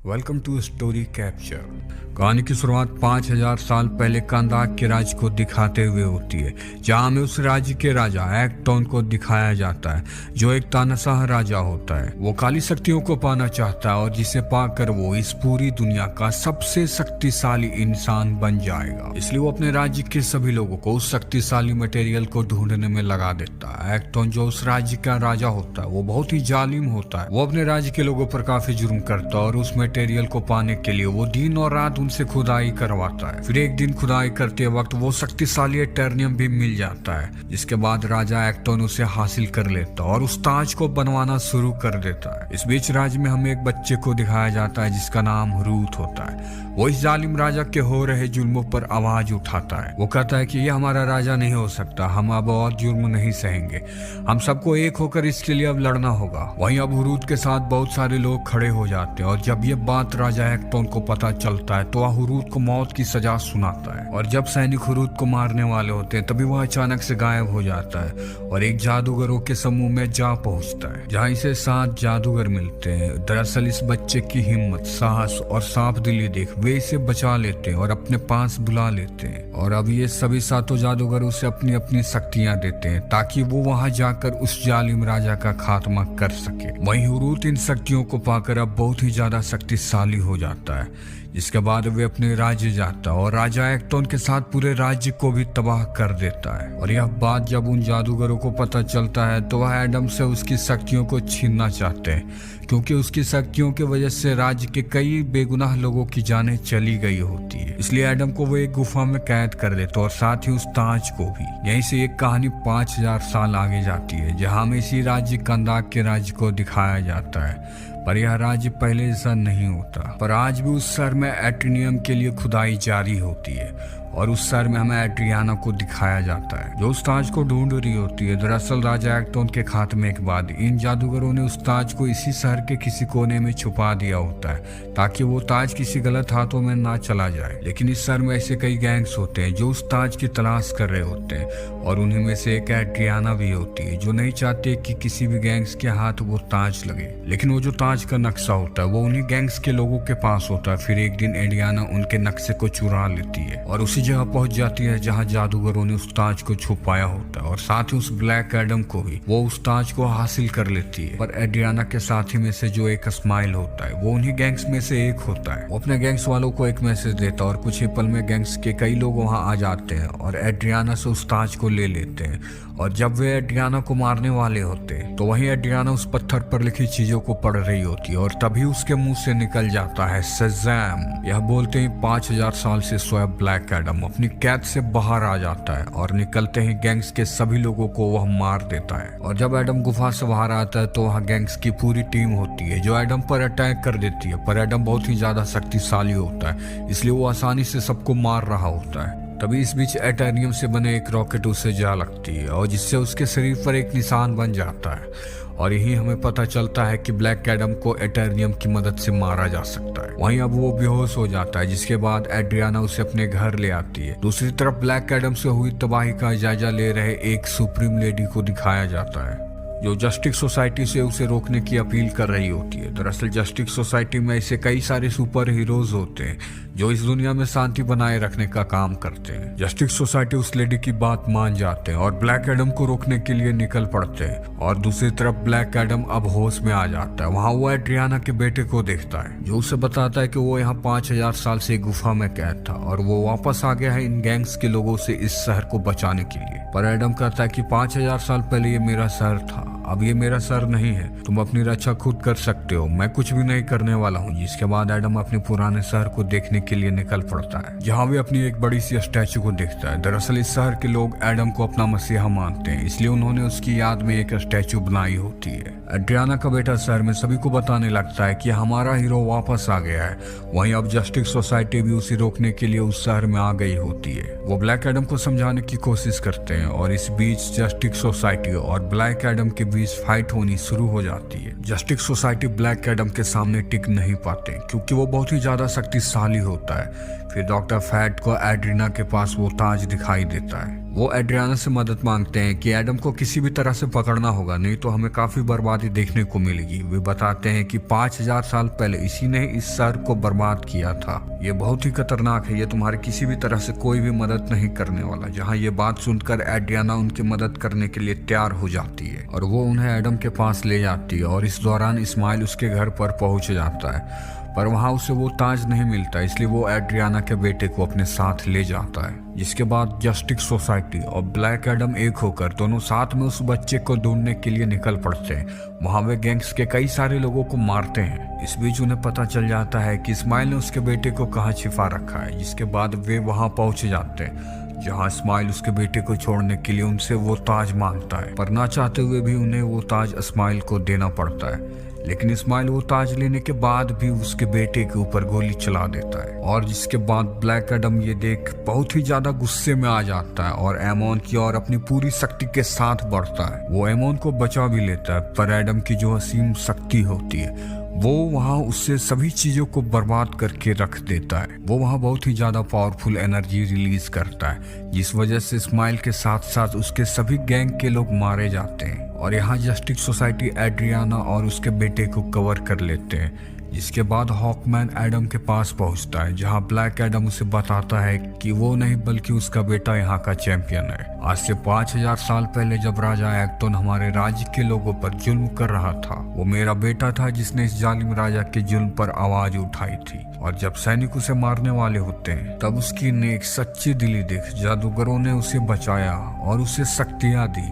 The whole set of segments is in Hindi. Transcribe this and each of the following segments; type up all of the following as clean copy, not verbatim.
Welcome to story capture. कहानी की शुरुआत 5000 साल पहले कंदाक के राज्य को दिखाते हुए होती है, जहां हमें उस राज्य के राजा एक्टोन को दिखाया जाता है, जो एक तानाशाह राजा होता है। वो काली शक्तियों को पाना चाहता है और जिसे पाकर वो इस पूरी दुनिया का सबसे शक्तिशाली इंसान बन जाएगा। इसलिए वो अपने राज्य के सभी लोगों को उस शक्तिशाली मटेरियल को ढूंढने में लगा देता है। एक्टोन जो उस राज्य का राजा होता है वो बहुत ही जालिम होता है। वो अपने राज्य के लोगों पर काफी जुर्म करता है और उस मटेरियल को पाने के लिए वो दिन और रात उनसे खुदाई करवाता है। फिर एक दिन खुदाई करते वक्त वो शक्तिशाली एटर्नियम भी मिल जाता है, जिसके बाद राजा एक्टोन उसे हासिल कर लेता है और उस ताज को बनवाना शुरू कर देता है। इस बीच राज्य में हमें एक बच्चे को दिखाया जाता है जिसका नाम हरूथ होता है। वो इस जालिम राजा के हो रहे जुल्मों पर आवाज उठाता है। वो कहता है कि ये हमारा राजा नहीं हो सकता, हम अब और जुर्म नहीं सहेंगे, हम सबको एक होकर इसके लिए अब लड़ना होगा। वहीं अब हरूथ के साथ बहुत सारे लोग खड़े हो जाते हैं और जब ये बात राजा एक्टोन को पता चलता है तो वह हरूथ को मौत की सजा सुनाता है। और जब सैनिक हरूथ को मारने वाले होते हैं तभी वह अचानक से गायब हो जाता है और एक जादूगरों के समूह में जा पहुंचता है, जहां इसे 7 जादूगर मिलते हैं। दरअसल इस बच्चे की हिम्मत, साहस और साफ दिली देख वे इसे बचा लेते हैं और अपने पास बुला लेते हैं। और अब ये सभी 7 जादूगर उसे अपनी अपनी शक्तियां देते हैं ताकि वो वहां जाकर उस जालिम राजा का खात्मा कर सके। वहीं हरूथ इन शक्तियों को पाकर अब बहुत ही ज्यादा शक्तिशाली हो जाता है, जिसके बाद वे अपने राज्य जाता है और राजा एक्टोन के साथ पूरे राज्य को भी तबाह कर देता है। और यह बात जब उन जादूगरों को पता चलता है तो वह एडम से उसकी शक्तियों को छीनना चाहते हैं, क्योंकि उसकी शक्तियों की वजह से राज्य के कई बेगुनाह लोगों की जानें चली गई होती है। इसलिए एडम को वो एक गुफा में कैद कर देते और साथ ही उस ताज को भी। यहीं से एक कहानी 5000 साल आगे जाती है, जहां में इसी राज्य कंदाक के राज्य को दिखाया जाता है। पर यह राज्य पहले जैसा नहीं होता, पर आज भी उस शहर में एट्रिनियम के लिए खुदाई जारी होती है और उस शहर में हमें एड्रियाना को दिखाया जाता है, जो उस ताज को ढूंढ रही होती है। दरअसल राजा एक्टोन के खात्मे के बाद इन जादूगरों ने उस ताज को इसी शहर के किसी कोने में छुपा दिया होता है ताकि वो ताज किसी गलत हाथों में ना चला जाए। लेकिन इस शहर में ऐसे कई गैंग्स होते हैं जो उस ताज की तलाश कर रहे होते हैं और उन्हीं में से एक एड्रियाना भी होती है, जो नहीं चाहती कि किसी भी गैंग्स के हाथ वो ताज लगे। लेकिन वो जो ताज का नक्शा होता है वो उन्हीं गैंग्स के लोगों के पास होता है। फिर एक दिन एड्रियाना उनके नक्शे को चुरा लेती है और उसी जगह पहुंच जाती है जहां जादूगरों ने उस ताज को छुपाया होता है और साथ ही उस ब्लैक एडम को भी। वो उस ताज को हासिल कर लेती है, पर एड्रियाना के साथी में से जो एक स्माइल होता है वो उन्हीं गैंग्स में से एक होता है। वो अपने गैंग्स वालों को एक मैसेज देता है और कुछ ही पल में गैंग्स के कई लोग वहां आ जाते हैं और एड्रियाना से उस ताज को ले लेते हैं। और जब वे एड्रियाना को मारने वाले होते हैं तो वहीं एड्रियाना उस पत्थर पर लिखी चीजों को पढ़ रही होती है और तभी उसके मुंह से निकल जाता है शज़ैम। यह बोलते ही 5000 साल से सोया ब्लैक एडम अपनी कैद से बाहर आ जाता है और निकलते ही गैंग्स के सभी लोगों को वह मार देता है। और जब एडम गुफा से बाहर आता है तो वहाँ गैंग्स की पूरी टीम होती है जो एडम पर अटैक कर देती है, पर एडम बहुत ही ज्यादा शक्तिशाली होता है, इसलिए वो आसानी से सबको मार रहा होता है। तभी इस बीच एटर्नियम से बने एक रॉकेट उसे जा लगती है और जिससे उसके शरीर पर एक निशान बन जाता है। और यही हमें पता चलता है कि ब्लैक एडम को एटर्नियम की मदद से मारा जा सकता है। वहीं अब वो बेहोश हो जाता है, जिसके बाद एड्रियाना उसे अपने घर ले आती है। दूसरी तरफ ब्लैक एडम से हुई तबाही का जायजा ले रहे एक सुप्रीम लेडी को दिखाया जाता है, जो जस्टिस सोसाइटी से उसे रोकने की अपील कर रही होती है। दरअसल जस्टिस सोसाइटी में ऐसे कई सारे सुपर हीरोज होते हैं जो इस दुनिया में शांति बनाए रखने का काम करते हैं। जस्टिस सोसाइटी उस लेडी की बात मान जाते हैं और ब्लैक एडम को रोकने के लिए निकल पड़ते हैं। और दूसरी तरफ ब्लैक एडम अब होश में आ जाता है। वहाँ वो एड्रियाना के बेटे को देखता है, जो उसे बताता है कि वो यहाँ 5000 साल से गुफा में कैद था और वो वापस आ गया है इन गैंग्स के लोगों से इस शहर को बचाने के लिए। पर एडम कहता है कि 5000 साल पहले ये मेरा शहर था, अब ये मेरा सर नहीं है, तुम अपनी रक्षा खुद कर सकते हो, मैं कुछ भी नहीं करने वाला हूँ। जिसके बाद एडम अपने पुराने शहर को देखने के लिए निकल पड़ता है, जहाँ भी अपनी एक बड़ी सी स्टैचू को देखता है। दरअसल इस शहर के लोग एडम को अपना मसीहा मानते हैं, इसलिए उन्होंने उसकी याद में एक स्टैचू बनाई होती है। एड्रियाना का बेटा शहर में सभी को बताने लगता है कि हमारा हीरो वापस आ गया है। वहीं अब जस्टिस सोसाइटी भी उसे रोकने के लिए उस शहर में आ गई होती है। वो ब्लैक एडम को समझाने की कोशिश करते हैं और इस बीच जस्टिस सोसाइटी और ब्लैक एडम के बीच फाइट होनी शुरू हो जाती है। जस्टिस सोसाइटी ब्लैक एडम के सामने टिक नहीं पाते क्योंकि वो बहुत ही ज्यादा शक्तिशाली होता है। फिर डॉक्टर फैट को एड्रियाना के पास वो ताज दिखाई देता है वो एड्रियाना से मदद मांगते हैं कि एडम को किसी भी तरह से पकड़ना होगा, नहीं तो हमें काफी बर्बादी देखने को मिलेगी। वे बताते हैं कि 5000 साल पहले इसी ने इस शहर को बर्बाद किया था। ये बहुत ही खतरनाक है, ये तुम्हारी किसी भी तरह से कोई भी मदद नहीं करने वाला। जहाँ ये बात सुनकर एड्रियाना उनकी मदद करने के लिए तैयार हो जाती है और वो उन्हें एडम के पास ले जाती है। और इस दौरान इस्माइल उसके घर पर पहुंच जाता है, पर वहां उसे वो ताज नहीं मिलता, इसलिए वो एड्रियाना के बेटे को अपने साथ ले जाता है। जिसके बाद जस्टिस सोसाइटी और ब्लैक एडम एक होकर दोनों साथ में उस बच्चे को ढूंढने के लिए निकल पड़ते हैं। वहां वे गैंग्स के कई सारे लोगों को मारते हैं। इस बीच उन्हें पता चल जाता है कि इस्माइल ने उसके बेटे को कहाँ छिपा रखा है। जिसके बाद वे वहां पहुंच जाते हैं, जहां इस्माइल उसके बेटे को छोड़ने के लिए उनसे वो ताज मांगता है, पर ना चाहते हुए भी उन्हें वो ताज इस्माइल को देना पड़ता है। लेकिन इस्माइल वो ताज लेने के बाद भी उसके बेटे के ऊपर गोली चला देता है। और जिसके बाद ब्लैक एडम ये देख बहुत ही ज्यादा गुस्से में आ जाता है और एमोन की ओर अपनी पूरी शक्ति के साथ बढ़ता है। वो एमोन को बचा भी लेता है, पर एडम की जो असीम शक्ति होती है वो वहाँ उससे सभी चीजों को बर्बाद करके रख देता है। वो वहाँ बहुत ही ज्यादा पावरफुल एनर्जी रिलीज करता है, जिस वजह से इस्माइल के साथ साथ उसके सभी गैंग के लोग मारे जाते हैं। और यहाँ जस्टिस सोसाइटी एड्रियाना और उसके बेटे को कवर कर लेते हैं। जिसके बाद हॉकमैन एडम के पास पहुंचता है, जहां ब्लैक एडम उसे बताता है कि वो नहीं बल्कि उसका बेटा यहाँ का चैंपियन है। आज से 5000 साल पहले जब राजा एक्टोन हमारे राज्य के लोगों पर जुल्म कर रहा था, वो मेरा बेटा था जिसने इस जालिम राजा के जुल्म पर आवाज उठाई थी। और जब सैनिक उसे मारने वाले होते हैं, तब उसकी नेक सच्ची दिली देख जादूगरों ने उसे बचाया और उसे शक्तियां दी।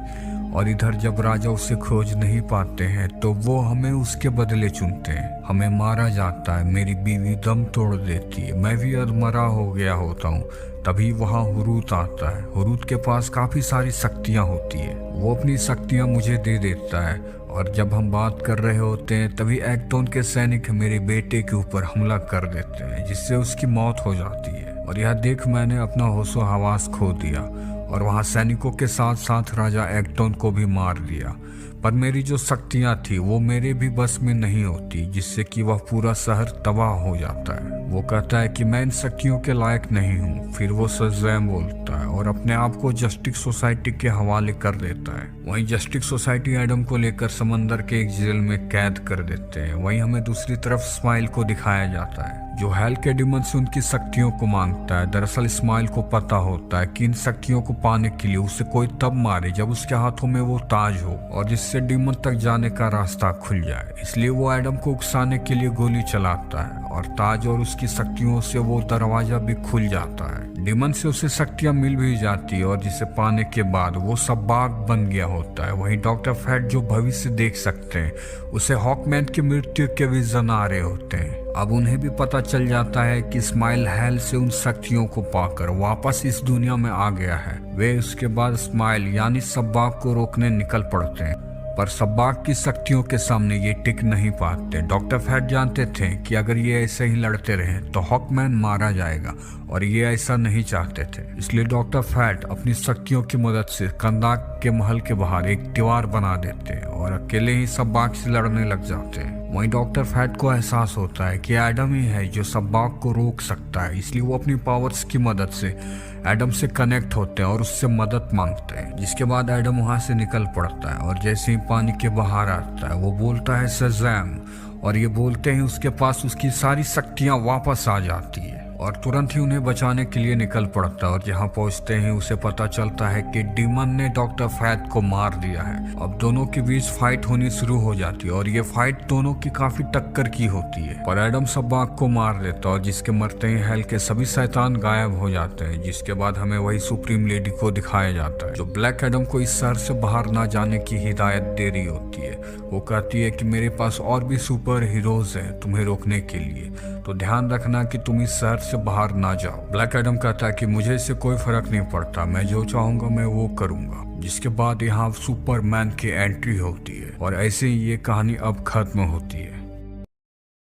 और इधर जब राजा उसे खोज नहीं पाते हैं, तो वो हमें उसके बदले चुनते हैं। हमें मारा जाता है, मेरी बीवी दम तोड़ देती है, मैं भी अधमरा हो गया होता हूँ। तभी वहाँ हुरूत आता है। हुरूत के पास काफी सारी शक्तियाँ होती है, वो अपनी शक्तियाँ मुझे दे देता है। और जब हम बात कर रहे होते हैं, तभी एक्टोन के सैनिक मेरे बेटे के ऊपर हमला कर देते हैं, जिससे उसकी मौत हो जाती है। और यह देख मैंने अपना होशो हवास खो दिया और वहाँ सैनिकों के साथ साथ राजा एक्टोन को भी मार दिया। पर मेरी जो शक्तियाँ थी वो मेरे भी बस में नहीं होती, जिससे कि वह पूरा शहर तबाह हो जाता है। वो कहता है कि मैं इन शक्तियों के लायक नहीं हूँ। फिर वो सजैम बोलता है और अपने आप को जस्टिस सोसाइटी के हवाले कर देता है। वहीं जस्टिस सोसाइटी एडम को लेकर समंदर के एक जेल में कैद कर देते हैं। वहीं हमें दूसरी तरफ इस्माइल को दिखाया जाता है, जो हेल के डिमन से उनकी शक्तियों को मांगता है। दरअसल इस्माइल को पता होता है कि इन शक्तियों को पाने के लिए उसे कोई तब मारे जब उसके हाथों में वो ताज हो और जिससे डिमन तक जाने का रास्ता खुल जाए। इसलिए वो एडम को उकसाने के लिए गोली चलाता है और ताज और उसकी शक्तियों से वो दरवाजा भी खुल जाता है। डिमन से उसे शक्तियां मिल भी जाती है और जिसे पाने के बाद वो सब्बाग बन गया होता है। वहीं डॉक्टर फैट जो भविष्य देख सकते हैं, उसे हॉकमैन की मृत्यु के विजन आ रहे होते हैं। अब उन्हें भी पता चल जाता है कि इस्माइल हेल से उन शक्तियों को पाकर वापस इस दुनिया में आ गया है। वे उसके बाद इस्माइल यानी सब्बाग को रोकने निकल पड़ते हैं, पर सब्बाग की शक्तियों के सामने ये टिक नहीं पाते। डॉक्टर फैट जानते थे कि अगर ये ऐसे ही लड़ते रहे तो हॉकमैन मारा जाएगा और ये ऐसा नहीं चाहते थे। इसलिए डॉक्टर फैट अपनी शक्तियों की मदद से कंदाक के महल के बाहर एक दीवार बना देते हैं और अकेले ही सब्बाग से लड़ने लग जाते हैं। वहीं डॉक्टर फैट को एहसास होता है कि एडम ही है जो सब्बाग को रोक सकता है, इसलिए वो अपनी पावर्स की मदद से एडम से कनेक्ट होते हैं और उससे मदद मांगते हैं। जिसके बाद एडम वहां से निकल पड़ता है और जैसे ही पानी के बाहर आता है वो बोलता है शज़ैम, और ये बोलते ही उसके पास उसकी सारी शक्तियां वापस आ जाती है और तुरंत ही उन्हें बचाने के लिए निकल पड़ता है। और जहां पहुंचते ही उसे पता चलता है कि डीमन ने डॉक्टर फैट को मार दिया है। अब दोनों के बीच फाइट होनी शुरू हो जाती है और ये फाइट दोनों की काफी टक्कर की होती है, पर एडम सब्बाग को मार देता है और जिसके मरते ही हेल के सभी शैतान गायब हो जाते हैं। जिसके बाद हमें वही सुप्रीम लेडी को दिखाया जाता है, जो ब्लैक एडम को इस शहर से बाहर ना जाने की हिदायत दे रही होती है। वो कहती है कि मेरे पास और भी सुपर हीरोज हैं तुम्हें रोकने के लिए, तो ध्यान रखना कि तुम इस शहर से बाहर ना जाओ। ब्लैक एडम कहता है कि मुझे इससे कोई फर्क नहीं पड़ता, मैं जो चाहूंगा मैं वो करूंगा। जिसके बाद यहाँ सुपरमैन की एंट्री होती है और ऐसे ही ये कहानी अब खत्म होती है।